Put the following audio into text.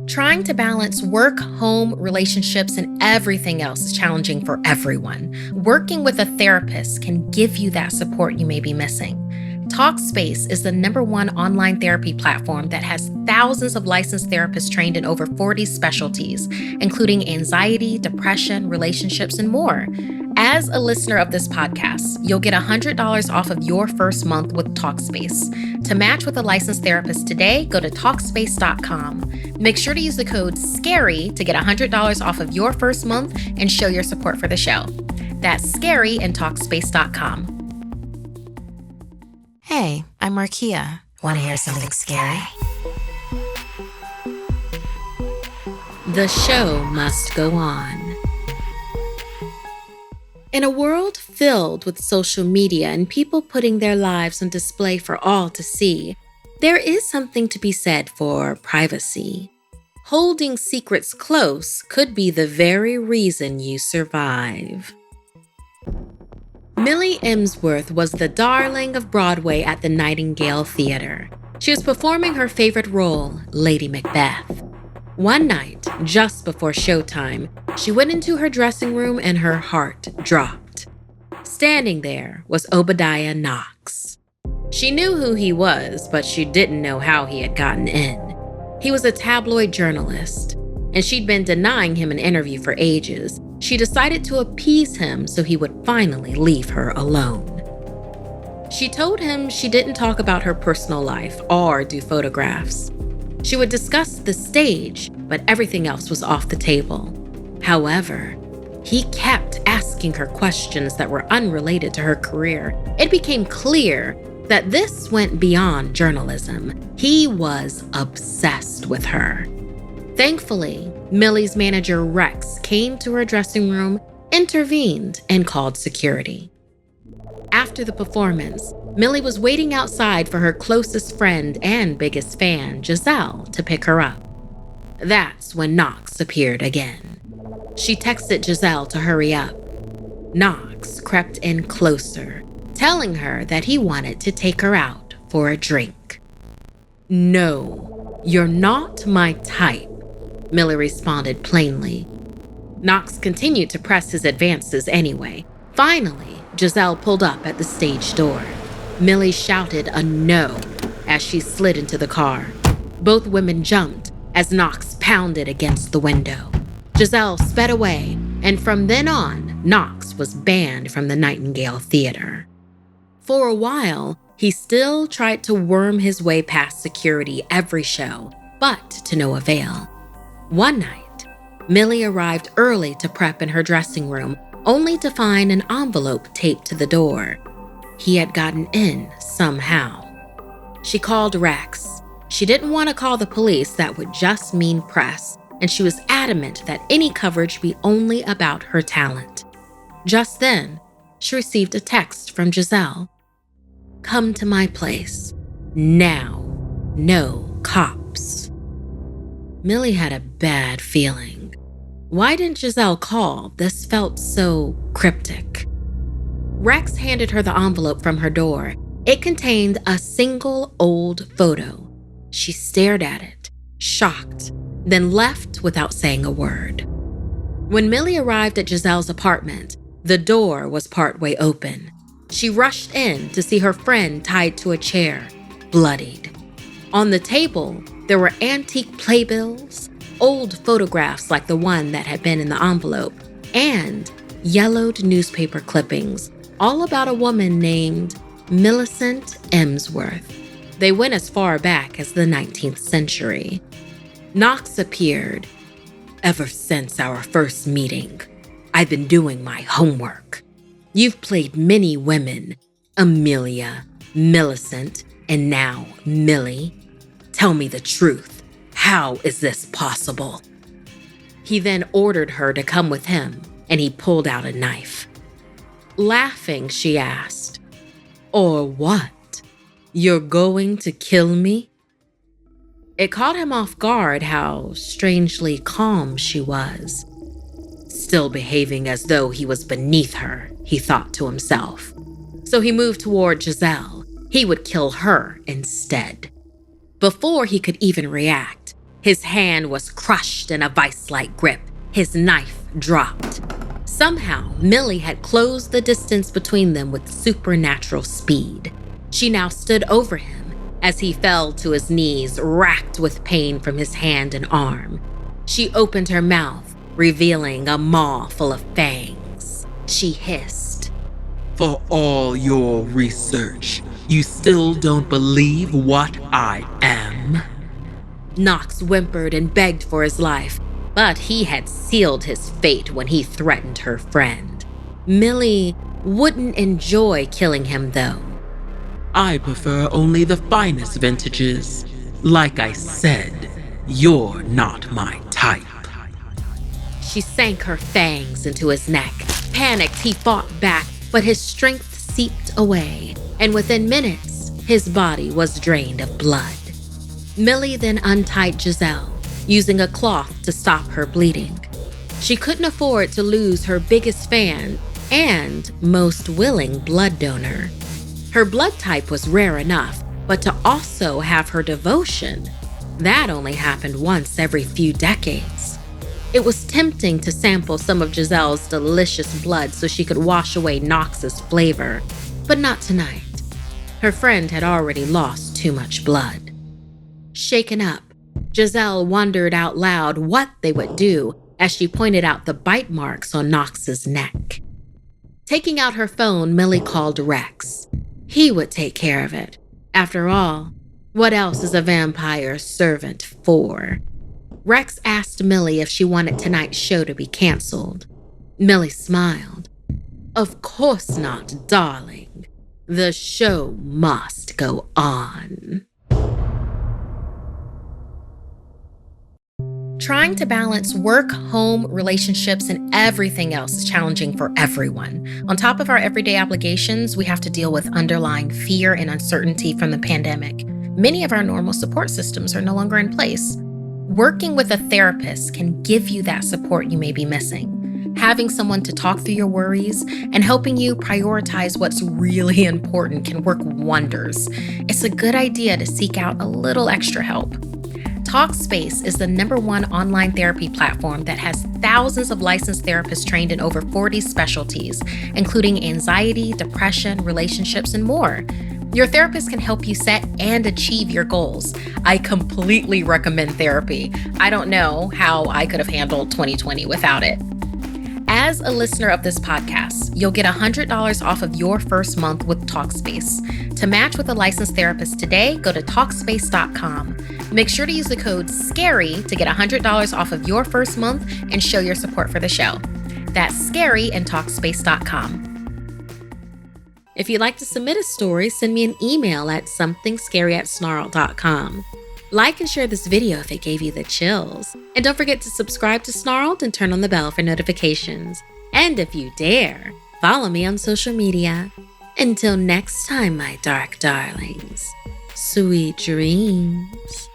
Trying to balance work, home, relationships, and everything else is challenging for everyone. Working with a therapist can give you that support you may be missing. Talkspace is the #1 online therapy platform that has thousands of licensed therapists trained in over 40 specialties, including anxiety, depression, relationships, and more. As a listener of this podcast, you'll get $100 off of your first month with Talkspace. To match with a licensed therapist today, go to Talkspace.com. Make sure to use the code SCARY to get $100 off of your first month and show your support for the show. That's SCARY and Talkspace.com. Hey, I'm Markeia. Want to hear something scary? The show must go on. In a world filled with social media and people putting their lives on display for all to see, there is something to be said for privacy. Holding secrets close could be the very reason you survive. Millie Emsworth was the darling of Broadway at the Nightingale Theater. She was performing her favorite role, Lady Macbeth. One night, just before showtime, she went into her dressing room and her heart dropped. Standing there was Obadiah Knox. She knew who he was, but she didn't know how he had gotten in. He was a tabloid journalist, and she'd been denying him an interview for ages. She decided to appease him so he would finally leave her alone. She told him she didn't talk about her personal life or do photographs. She would discuss the stage, but everything else was off the table. However, he kept asking her questions that were unrelated to her career. It became clear that this went beyond journalism. He was obsessed with her. Thankfully, Millie's manager Rex came to her dressing room, intervened, and called security. After the performance, Millie was waiting outside for her closest friend and biggest fan, Giselle, to pick her up. That's when Knox appeared again. She texted Giselle to hurry up. Knox crept in closer, telling her that he wanted to take her out for a drink. "No, you're not my type," Millie responded plainly. Knox continued to press his advances anyway. Finally, Giselle pulled up at the stage door. Millie shouted a no as she slid into the car. Both women jumped as Knox pounded against the window. Giselle sped away, and from then on, Knox was banned from the Nightingale Theater. For a while, he still tried to worm his way past security every show, but to no avail. One night, Millie arrived early to prep in her dressing room, only to find an envelope taped to the door. He had gotten in somehow. She called Rex. She didn't want to call the police, that would just mean press, and she was adamant that any coverage be only about her talent. Just then, she received a text from Giselle. "Come to my place. Now. No cops." Millie had a bad feeling. Why didn't Giselle call? This felt so cryptic. Rex handed her the envelope from her door. It contained a single old photo. She stared at it, shocked, then left without saying a word. When Millie arrived at Giselle's apartment, the door was partway open. She rushed in to see her friend tied to a chair, bloodied. On the table, there were antique playbills, old photographs like the one that had been in the envelope, and yellowed newspaper clippings, all about a woman named Millicent Emsworth. They went as far back as the 19th century. Knox appeared. "Ever since our first meeting, I've been doing my homework. You've played many women, Amelia, Millicent, and now Millie. Tell me the truth. How is this possible?" He then ordered her to come with him, and he pulled out a knife. Laughing, she asked, "Or what? You're going to kill me?" It caught him off guard how strangely calm she was. Still behaving as though he was beneath her, he thought to himself. So he moved toward Giselle. He would kill her instead. Before he could even react, His hand was crushed in a vice-like grip. His knife dropped. Somehow, Millie had closed the distance between them with supernatural speed. She now stood over him as he fell to his knees, racked with pain from his hand and arm. She opened her mouth, revealing a maw full of fangs. She hissed, "For all your research, you still don't believe what I am?" Knox whimpered and begged for his life, but he had sealed his fate when he threatened her friend. Millie wouldn't enjoy killing him, though. "I prefer only the finest vintages. Like I said, you're not my type." She sank her fangs into his neck. Panicked, he fought back, but his strength seeped away, and within minutes, his body was drained of blood. Millie then untied Giselle, using a cloth to stop her bleeding. She couldn't afford to lose her biggest fan and most willing blood donor. Her blood type was rare enough, but to also have her devotion, that only happened once every few decades. It was tempting to sample some of Giselle's delicious blood so she could wash away Knox's flavor, but not tonight. Her friend had already lost too much blood. Shaken up, Giselle wondered out loud what they would do as she pointed out the bite marks on Knox's neck. Taking out her phone, Millie called Rex. He would take care of it. After all, what else is a vampire's servant for? Rex asked Millie if she wanted tonight's show to be canceled. Millie smiled. "Of course not, darling. The show must go on." Trying to balance work, home, relationships, and everything else is challenging for everyone. On top of our everyday obligations, we have to deal with underlying fear and uncertainty from the pandemic. Many of our normal support systems are no longer in place. Working with a therapist can give you that support you may be missing. Having someone to talk through your worries and helping you prioritize what's really important can work wonders. It's a good idea to seek out a little extra help. Talkspace is the #1 online therapy platform that has thousands of licensed therapists trained in over 40 specialties, including anxiety, depression, relationships, and more. Your therapist can help you set and achieve your goals. I completely recommend therapy. I don't know how I could have handled 2020 without it. As a listener of this podcast, you'll get $100 off of your first month with Talkspace. To match with a licensed therapist today, go to Talkspace.com. Make sure to use the code SCARY to get $100 off of your first month and show your support for the show. That's SCARY and Talkspace.com. If you'd like to submit a story, send me an email at SomethingScary@Snarled.com. Like and share this video if it gave you the chills. And don't forget to subscribe to Snarled and turn on the bell for notifications. And if you dare, follow me on social media. Until next time, my dark darlings, sweet dreams.